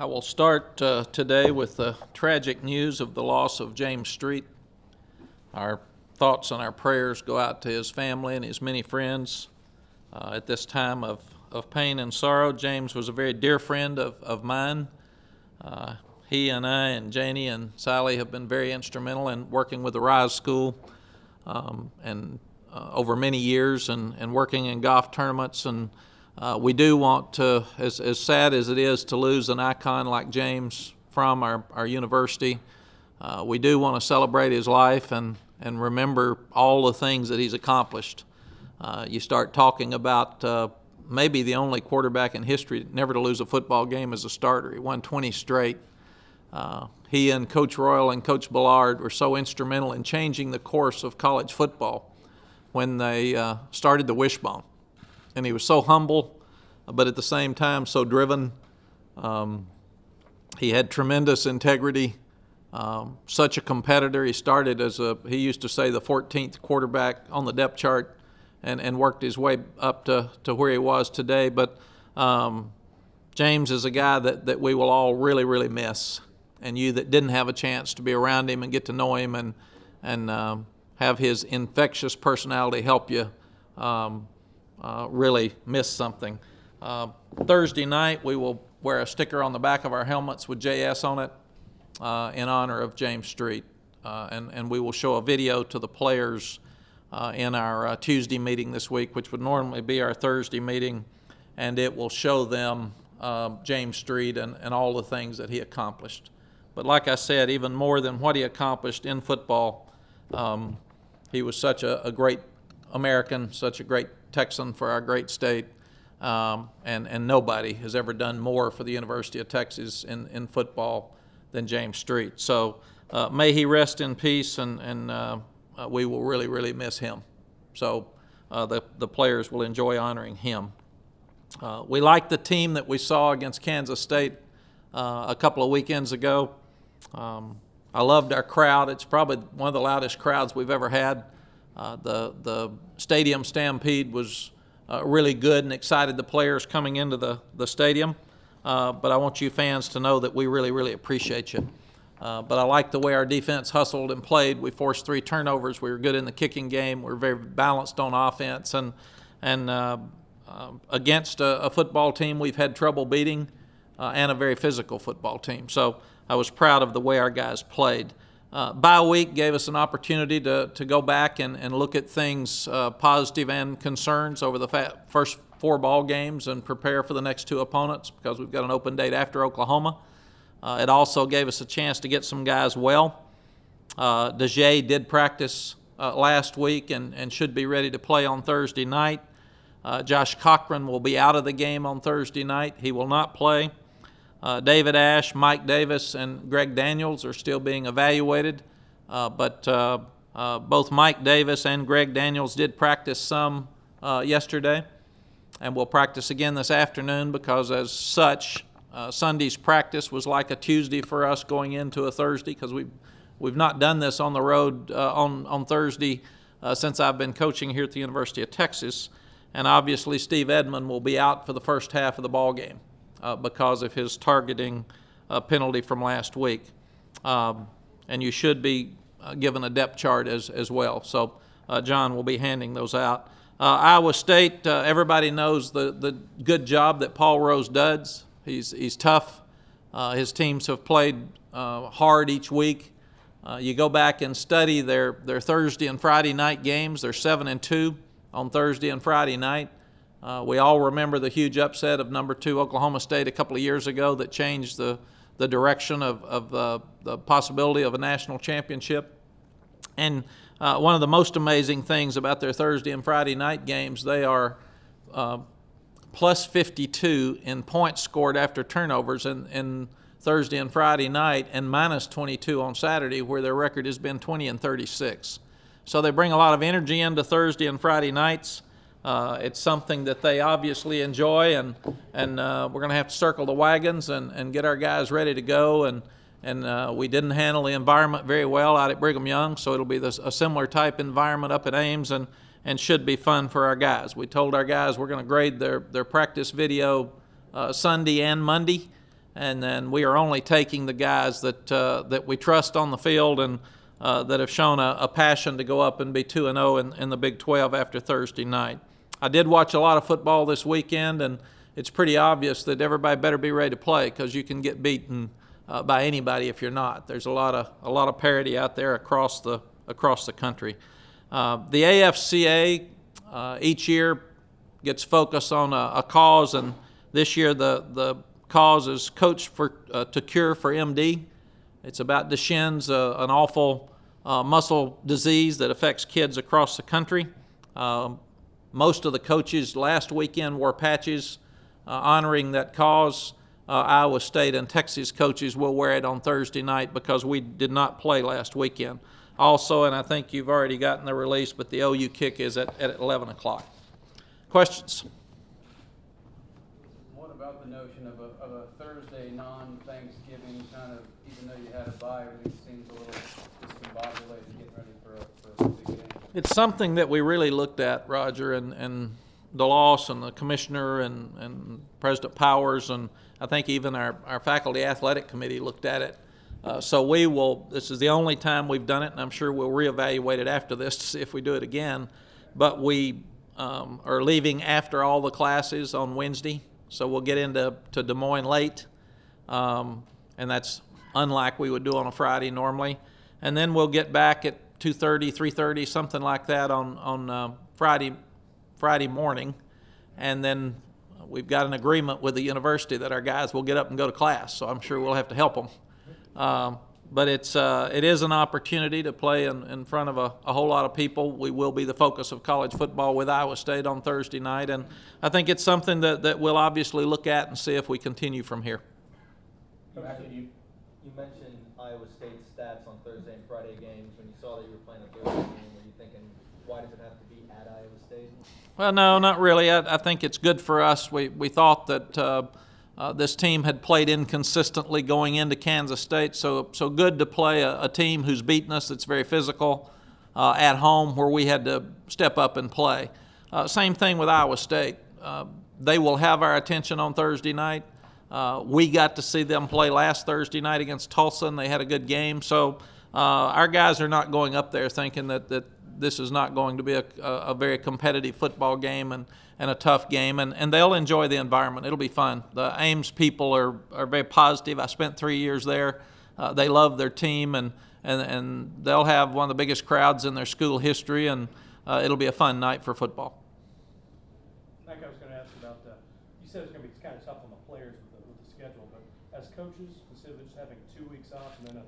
I will start today with the tragic news of the loss of James Street. Our thoughts and our prayers go out to his family and his many friends at this time of pain and sorrow. James was a very dear friend of mine. He and I and Janie and Sally have been very instrumental in working with the Rise School and over many years and working in golf tournaments. And we do want to, as sad as it is to lose an icon like James from our university, we do want to celebrate his life and remember all the things that he's accomplished. You start talking about maybe the only quarterback in history never to lose a football game as a starter. He won 20 straight. He and Coach Royal and Coach Ballard were so instrumental in changing the course of college football when they started the wishbone. And he was so humble, but at the same time so driven. He had tremendous integrity, such a competitor. He started he used to say, the 14th quarterback on the depth chart and worked his way up to where he was today. But James is a guy that we will all really, really miss. And you that didn't have a chance to be around him and get to know him and have his infectious personality help you really miss something. Thursday night, we will wear a sticker on the back of our helmets with JS on it in honor of James Street. And we will show a video to the players in our Tuesday meeting this week, which would normally be our Thursday meeting, and it will show them James Street and all the things that he accomplished. But like I said, even more than what he accomplished in football, he was such a great American, such a great Texan for our great state, and nobody has ever done more for the University of Texas in football than James Street. So may he rest in peace, and we will really, really miss him. So the players will enjoy honoring him. We like the team that we saw against Kansas State a couple of weekends ago. I loved our crowd. It's probably one of the loudest crowds we've ever had. The stadium stampede was really good and excited the players coming into the stadium. But I want you fans to know that we really, really appreciate you. But I like the way our defense hustled and played. We forced 3 turnovers. We were good in the kicking game. We were very balanced on offense. And against a football team we've had trouble beating and a very physical football team. So I was proud of the way our guys played. Bye week gave us an opportunity to go back and look at things positive and concerns over the first 4 ball games and prepare for the next 2 opponents because we've got an open date after Oklahoma. It also gave us a chance to get some guys well. DeJay did practice last week and should be ready to play on Thursday night. Josh Cochran will be out of the game on Thursday night. He will not play. David Ash, Mike Davis, and Greg Daniels are still being evaluated, but both Mike Davis and Greg Daniels did practice some yesterday, and will practice again this afternoon because as such, Sunday's practice was like a Tuesday for us going into a Thursday because we've not done this on the road on Thursday since I've been coaching here at the University of Texas, and obviously Steve Edmond will be out for the first half of the ball game. Because of his targeting penalty from last week. And you should be given a depth chart as well. So John will be handing those out. Iowa State, everybody knows the good job that Paul Rose does. He's tough. His teams have played hard each week. You go back and study their Thursday and Friday night games. They're 7-2 on Thursday and Friday night. We all remember the huge upset of number 2 Oklahoma State a couple of years ago that changed the direction of the possibility of a national championship. And one of the most amazing things about their Thursday and Friday night games, they are plus 52 in points scored after turnovers in Thursday and Friday night, and minus 22 on Saturday, where their record has been 20-36. So they bring a lot of energy into Thursday and Friday nights. It's something that they obviously enjoy, and we're going to have to circle the wagons and get our guys ready to go. And we didn't handle the environment very well out at Brigham Young, so it'll be a similar type environment up at Ames, and should be fun for our guys. We told our guys we're going to grade their practice video Sunday and Monday, and then we are only taking the guys that we trust on the field and that have shown a passion to go up and be 2-0 in the Big 12 after Thursday night. I did watch a lot of football this weekend, and it's pretty obvious that everybody better be ready to play because you can get beaten by anybody if you're not. There's a lot of parity out there across the country. The AFCA each year gets focused on a cause, and this year the cause is Coach to Cure for MD. It's about Duchenne's, an awful muscle disease that affects kids across the country. Most of the coaches last weekend wore patches honoring that cause. Iowa State and Texas coaches will wear it on Thursday night because we did not play last weekend. Also, and I think you've already gotten the release, but the OU kick is at 11 o'clock. Questions? What about the notion of a Thursday non-Thanksgiving kind of, even though you had a bye, everything seems a little discombobulated getting ready for a big game? It's something that we really looked at, Roger, and DeLoss and the commissioner and President Powers, and I think even our faculty athletic committee looked at it. So this is the only time we've done it, and I'm sure we'll reevaluate it after this to see if we do it again. But we are leaving after all the classes on Wednesday, so we'll get into Des Moines late, and that's unlike we would do on a Friday normally. And then we'll get back at 2:30, 3:30, something like that on Friday morning, and then we've got an agreement with the university that our guys will get up and go to class, so I'm sure we'll have to help them. But it is an opportunity to play in front of a whole lot of people. We will be the focus of college football with Iowa State on Thursday night, and I think it's something that we'll obviously look at and see if we continue from here. You mentioned Iowa State's stats on Thursday and Friday games. When you saw that you were playing a Thursday game, were you thinking, why does it have to be at Iowa State? Well, no, not really. I think it's good for us. We thought that this team had played inconsistently going into Kansas State, so good to play a team who's beaten us, that's very physical, at home where we had to step up and play. Same thing with Iowa State. They will have our attention on Thursday night. We got to see them play last Thursday night against Tulsa, and they had a good game. So our guys are not going up there thinking that this is not going to be a very competitive football game and a tough game, and they'll enjoy the environment. It'll be fun. The Ames people are very positive. I spent 3 years there. They love their team, and they'll have one of the biggest crowds in their school history, and it'll be a fun night for football. Mack, I was going to ask about you said it's going to be kind of tough on the players with the schedule, but as coaches, instead of just having 2 weeks off and then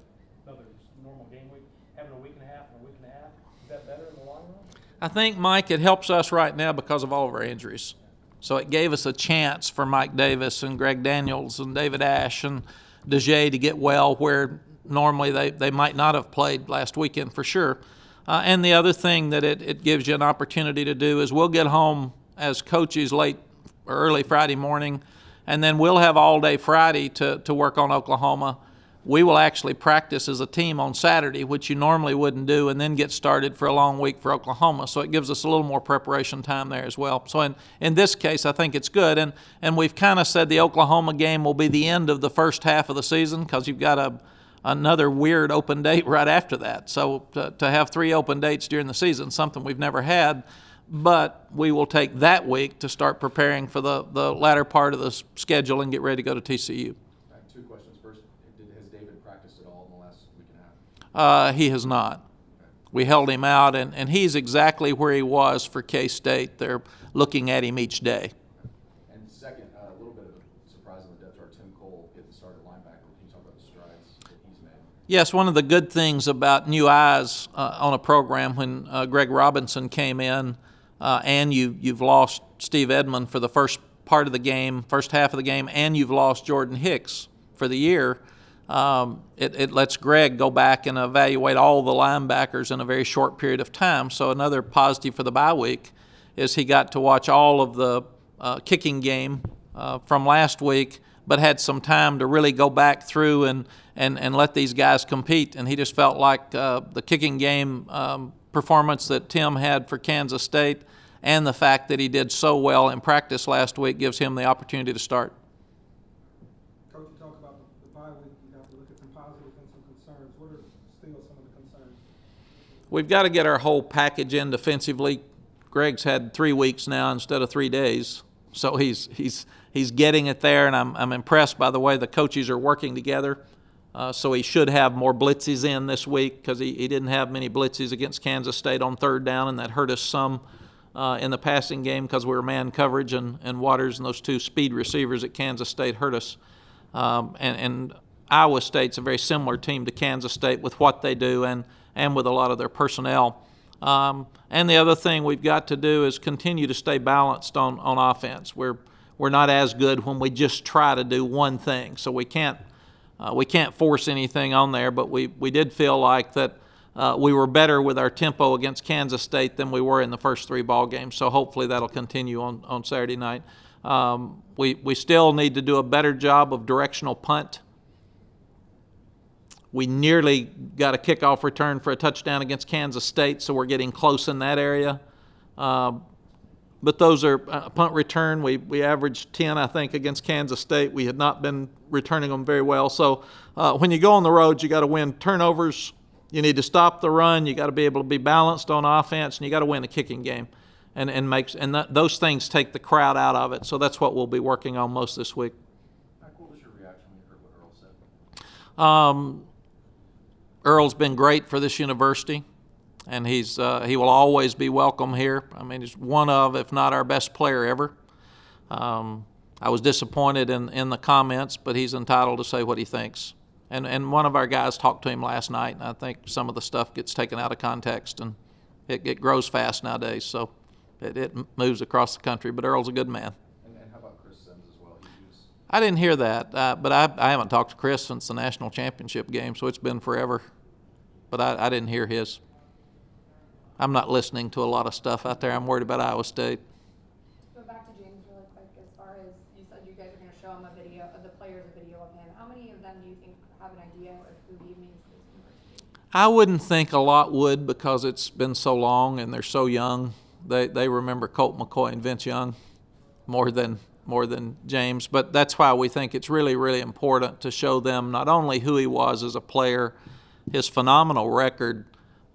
another normal game week, having a week and a half and a week and a half, is that better in the long run? I think, Mike, it helps us right now because of all of our injuries. So it gave us a chance for Mike Davis and Greg Daniels and David Ash and DeJay to get well where normally they might not have played last weekend for sure. And the other thing that it gives you an opportunity to do is we'll get home as coaches late or early Friday morning, and then we'll have all day Friday to work on Oklahoma. We will actually practice as a team on Saturday, which you normally wouldn't do, and then get started for a long week for Oklahoma. So it gives us a little more preparation time there as well. So in this case, I think it's good. And we've kind of said the Oklahoma game will be the end of the first half of the season because you've got another weird open date right after that. So to have 3 open dates during the season, something we've never had. But we will take that week to start preparing for the latter part of the schedule and get ready to go to TCU. Two questions. First, has David practiced at all in the last week and a half? He has not. Okay. We held him out, and he's exactly where he was for K-State. They're looking at him each day. And second, a little bit of a surprise on the depth chart, Tim Cole getting the start at linebacker. Can you talk about the strides that he's made? Yes, one of the good things about new eyes on a program when Greg Robinson came in, and you've lost Steve Edmond for the first part of the game, first half of the game, and you've lost Jordan Hicks for the year, it lets Greg go back and evaluate all the linebackers in a very short period of time. So another positive for the bye week is he got to watch all of the kicking game from last week, but had some time to really go back through and let these guys compete. And he just felt like the kicking game performance that Tim had for Kansas State and the fact that he did so well in practice last week gives him the opportunity to start. Coach, you talked we've got to get our whole package in defensively. Greg's had 3 weeks now instead of 3 days, so he's getting it there, and I'm impressed by the way the coaches are working together. So he should have more blitzes in this week because he didn't have many blitzes against Kansas State on third down, and that hurt us some in the passing game because we were man coverage, and Waters and those two speed receivers at Kansas State hurt us. And Iowa State's a very similar team to Kansas State with what they do and with a lot of their personnel. And the other thing we've got to do is continue to stay balanced on offense. We're not as good when we just try to do one thing, so we can't force anything on there. But we did feel like that we were better with our tempo against Kansas State than we were in the first 3 ball games. So hopefully that'll continue on Saturday night. We still need to do a better job of directional punt. We nearly got a kickoff return for a touchdown against Kansas State, so we're getting close in that area. But those are punt return. We averaged 10, I think, against Kansas State. We had not been returning them very well. So when you go on the road, you got to win turnovers. You need to stop the run. You got to be able to be balanced on offense, and you got to win a kicking game. Those things take the crowd out of it. So that's what we'll be working on most this week. Mack, what was your reaction when you heard what Earl said? Earl's been great for this university, and he will always be welcome here. I mean, he's one of, if not our best player ever. I was disappointed in the comments, but he's entitled to say what he thinks. And one of our guys talked to him last night, and I think some of the stuff gets taken out of context, and it grows fast nowadays, so it moves across the country. But Earl's a good man. And how about Chris Sims as well? I didn't hear that, but I haven't talked to Chris since the national championship game, so it's been forever. But I didn't hear his. I'm not listening to a lot of stuff out there. I'm worried about Iowa State. Go back to James really quick. As far as you said, you guys are going to show him a video of the players, a video of him. How many of them do you think have an idea of who he means to this university? I wouldn't think a lot would because it's been so long and they're so young. They remember Colt McCoy and Vince Young more than James. But that's why we think it's really, really important to show them not only who he was as a player, his phenomenal record,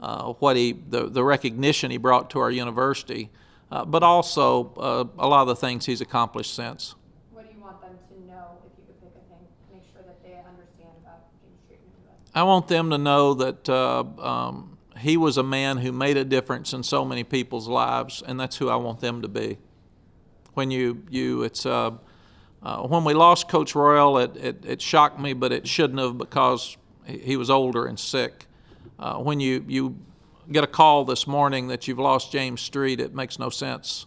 the recognition he brought to our university, but also a lot of the things he's accomplished since. What do you want them to know, if you could pick a thing, to make sure that they understand about James Street and who that? I want them to know that he was a man who made a difference in so many people's lives, and that's who I want them to be. When when we lost Coach Royal, it shocked me, but it shouldn't have because he was older and sick. When you get a call this morning that you've lost James Street, it makes no sense.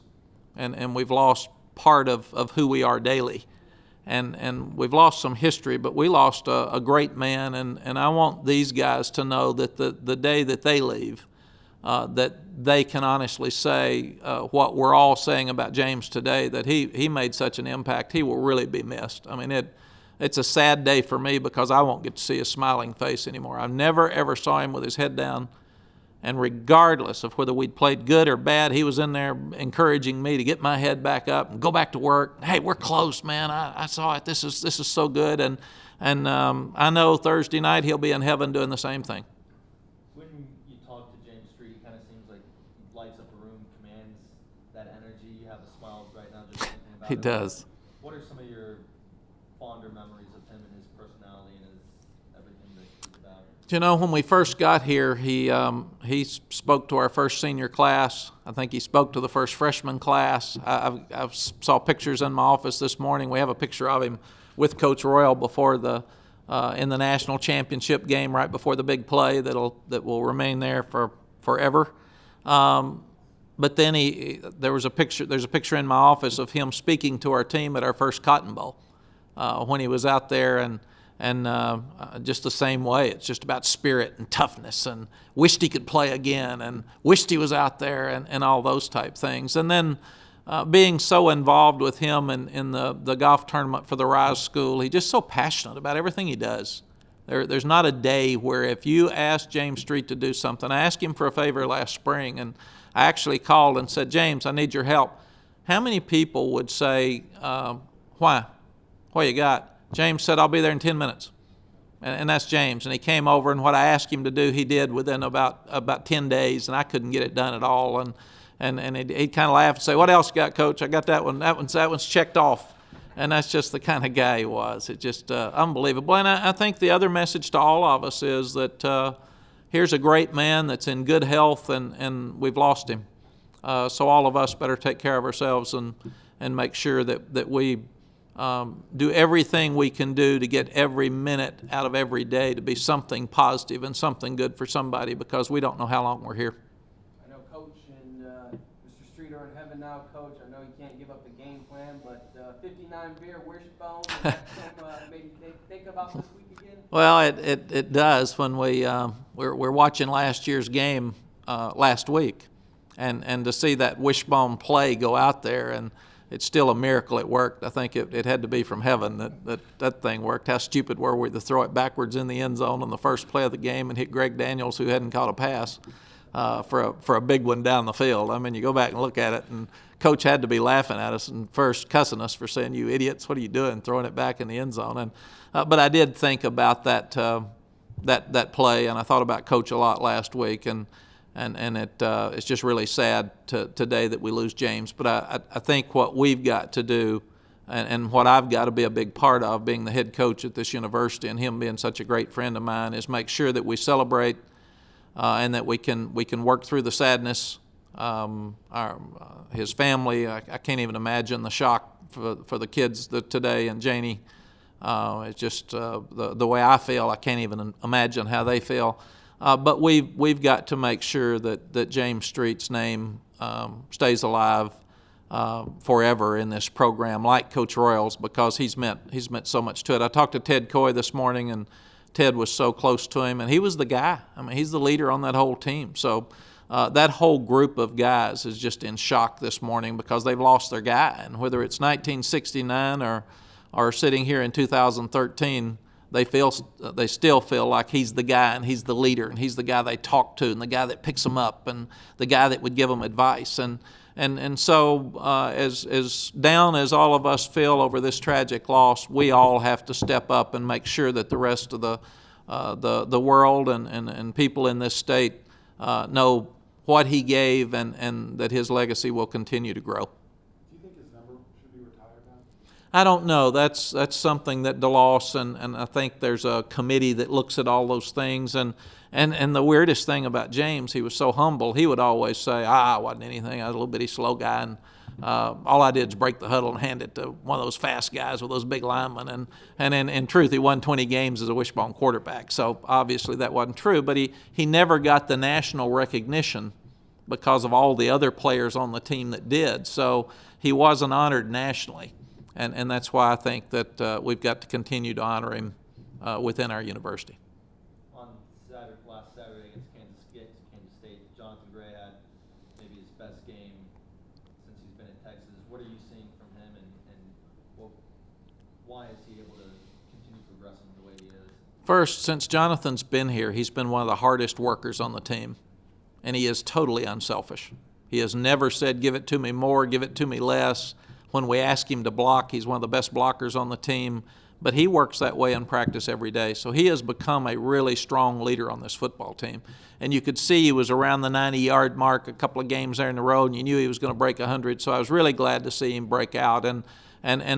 And we've lost part of who we are daily. And we've lost some history, but we lost a great man. And I want these guys to know that the day that they leave, that they can honestly say what we're all saying about James today, that he made such an impact, he will really be missed. I mean, it's a sad day for me because I won't get to see his smiling face anymore. I never, ever saw him with his head down. And regardless of whether we'd played good or bad, he was in there encouraging me to get my head back up and go back to work. Hey, we're close, man. I saw it. This is so good. And I know Thursday night he'll be in heaven doing the same thing. When you talk to James Street, he kind of seems like he lights up a room, commands that energy. You have a smile right now just thinking about it. He does. What are some of your fonder memories of him and his personality and his everything that he's about? You know, when we first got here, he spoke to our first senior class. I think he spoke to the first freshman class. I saw pictures in my office this morning. We have a picture of him with Coach Royal before in the national championship game, right before the big play that will remain there for forever. But then there's a picture in my office of him speaking to our team at our first Cotton Bowl when he was out there and just the same way. It's just about spirit and toughness and wished he could play again and wished he was out there and all those type things. And then being so involved with him in the golf tournament for the Rise School, he's just so passionate about everything he does. There's not a day where if you ask James Street to do something, I asked him for a favor last spring, and I actually called and said, James, I need your help. How many people would say, why? What you got? James said, I'll be there in 10 minutes. and that's James. And he came over, and what I asked him to do, he did within about 10 days, and I couldn't get it done at all. And he'd kind of laugh and say, "What else you got, Coach? I got that one. That one's checked off." And that's just the kind of guy he was. It's just unbelievable. And I think the other message to all of us is that here's a great man that's in good health, and we've lost him. So all of us better take care of ourselves and make sure that we do everything we can do to get every minute out of every day to be something positive and something good for somebody, because we don't know how long we're here. I know Coach and Mr. Street are in heaven now, Coach. I know you can't give up the game plan, but 59 beer wishbone, is that something maybe think about this week again? Well, it does when we're watching last year's game last week, and to see that wishbone play go out there, and it's still a miracle it worked. I think it had to be from heaven that thing worked. How stupid were we to throw it backwards in the end zone on the first play of the game and hit Greg Daniels, who hadn't caught a pass, for a big one down the field. I mean, you go back and look at it, and Coach had to be laughing at us and first cussing us for saying, "You idiots, what are you doing, throwing it back in the end zone?" And but I did think about that play, and I thought about Coach a lot last week, and it's just really sad today that we lose James. But I think what we've got to do, and what I've got to be a big part of, being the head coach at this university and him being such a great friend of mine, is make sure that we celebrate and that we can work through the sadness. His family, I can't even imagine the shock for the kids today, and Janie. It's just the way I feel. I can't even imagine how they feel. But we've got to make sure that James Street's name stays alive forever in this program, like Coach Royals, because he's meant so much to it. I talked to Ted Coy this morning, and Ted was so close to him, and he was the guy. I mean, he's the leader on that whole team. So that whole group of guys is just in shock this morning because they've lost their guy. And whether it's 1969 or sitting here in 2013, they still feel like he's the guy, and he's the leader, and he's the guy they talk to, and the guy that picks them up, and the guy that would give them advice. And so as down as all of us feel over this tragic loss, we all have to step up and make sure that the rest of the world and people in this state know what he gave, and that his legacy will continue to grow. Do you think his number should be retired now? I don't know. That's something that DeLoss and I think there's a committee that looks at all those things. And the weirdest thing about James, he was so humble. He would always say, "I wasn't anything. I was a little bitty slow guy, and all I did is break the huddle and hand it to one of those fast guys with those big linemen." And in truth, he won 20 games as a wishbone quarterback. So obviously that wasn't true. But he never got the national recognition because of all the other players on the team that did. So he wasn't honored nationally. And that's why I think that we've got to continue to honor him within our university. On last Saturday against Kansas State, Jonathan Gray had maybe his best game since he's been in Texas. What are you seeing from him, and why is he able to continue progressing the way he is? First, since Jonathan's been here, he's been one of the hardest workers on the team, and he is totally unselfish. He has never said, "Give it to me more, give it to me less." When we ask him to block, he's one of the best blockers on the team, but he works that way in practice every day. So he has become a really strong leader on this football team. And you could see he was around the 90-yard mark a couple of games there in a row, and you knew he was going to break 100. So I was really glad to see him break out. And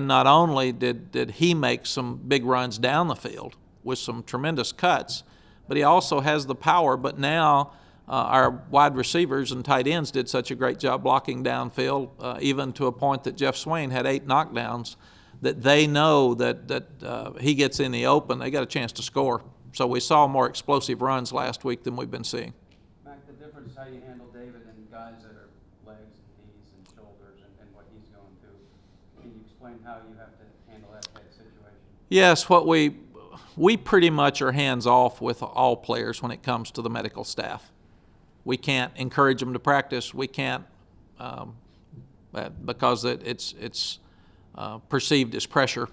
not only did he make some big runs down the field with some tremendous cuts, but he also has the power. But now our wide receivers and tight ends did such a great job blocking downfield, even to a point that Jeff Swain had 8 knockdowns, that they know that he gets in the open, they got a chance to score. So we saw more explosive runs last week than we've been seeing. Mack, the difference is how you handle David and guys that are legs and knees and shoulders and what he's going through. Can you explain how you have to handle that type of situation? Yes, what we pretty much are hands off with all players when it comes to the medical staff. We can't encourage them to practice. We can't because it's perceived as pressure,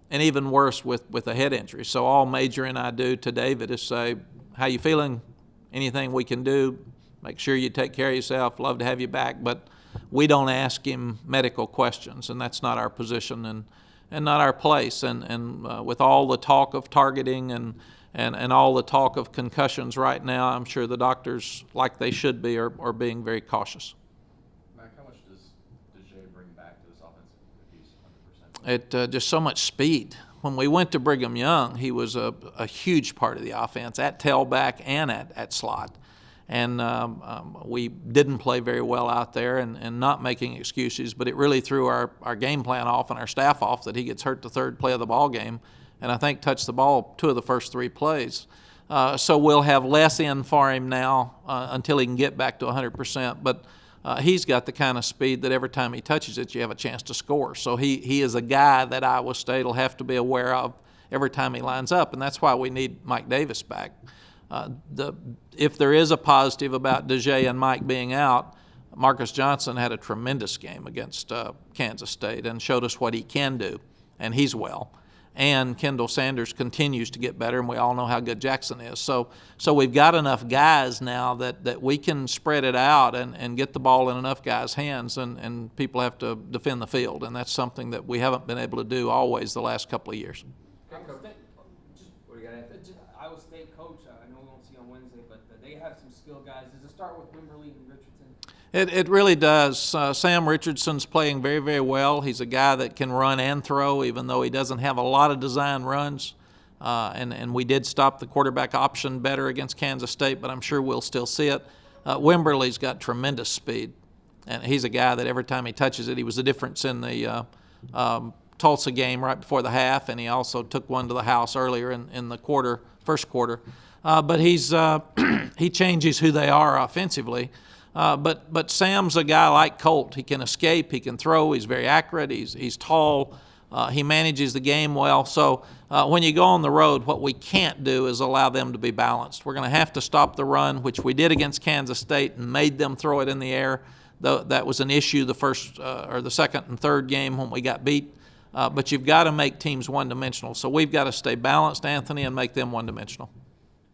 and even worse with a head injury. So all Major and I do to David is say, "How you feeling? Anything we can do? Make sure you take care of yourself. Love to have you back." But we don't ask him medical questions, and that's not our position. not our place. And with all the talk of targeting and all the talk of concussions right now, I'm sure the doctors, like they should be, are being very cautious. Mack, how much does Jay bring back to this offense if he's 100%? Just so much speed. When we went to Brigham Young, he was a huge part of the offense at tailback and at slot. And we didn't play very well out there, and not making excuses, but it really threw our game plan off and our staff off that he gets hurt the third play of the ball game, and I think touched the ball 2 of the first 3 plays. So we'll have less in for him now until he can get back to 100%. But he's got the kind of speed that every time he touches it, you have a chance to score. So he is a guy that Iowa State will have to be aware of every time he lines up, and that's why we need Mike Davis back. If there is a positive about DeJay and Mike being out, Marcus Johnson had a tremendous game against Kansas State and showed us what he can do, and he's well. And Kendall Sanders continues to get better, and we all know how good Jackson is. So we've got enough guys now that we can spread it out and get the ball in enough guys' hands, and people have to defend the field, and that's something that we haven't been able to do always the last couple of years. Iowa State coach, I know we won't see on Wednesday, but they have some skilled guys. Does it start with Wimberly and Richardson? It really does. Sam Richardson's playing very, very well. He's a guy that can run and throw, even though he doesn't have a lot of design runs. And we did stop the quarterback option better against Kansas State, but I'm sure we'll still see it. Wimberly's got tremendous speed, and he's a guy that every time he touches it, he was the difference in the Tulsa game right before the half, and he also took one to the house earlier in the first quarter. But he changes who they are offensively. But Sam's a guy like Colt. He can escape, he can throw, he's very accurate, he's tall, he manages the game well. So when you go on the road, what we can't do is allow them to be balanced. We're going to have to stop the run, which we did against Kansas State and made them throw it in the air. That was an issue the second and third game when we got beat. But you've got to make teams one-dimensional. So we've got to stay balanced, Anthony, and make them one-dimensional.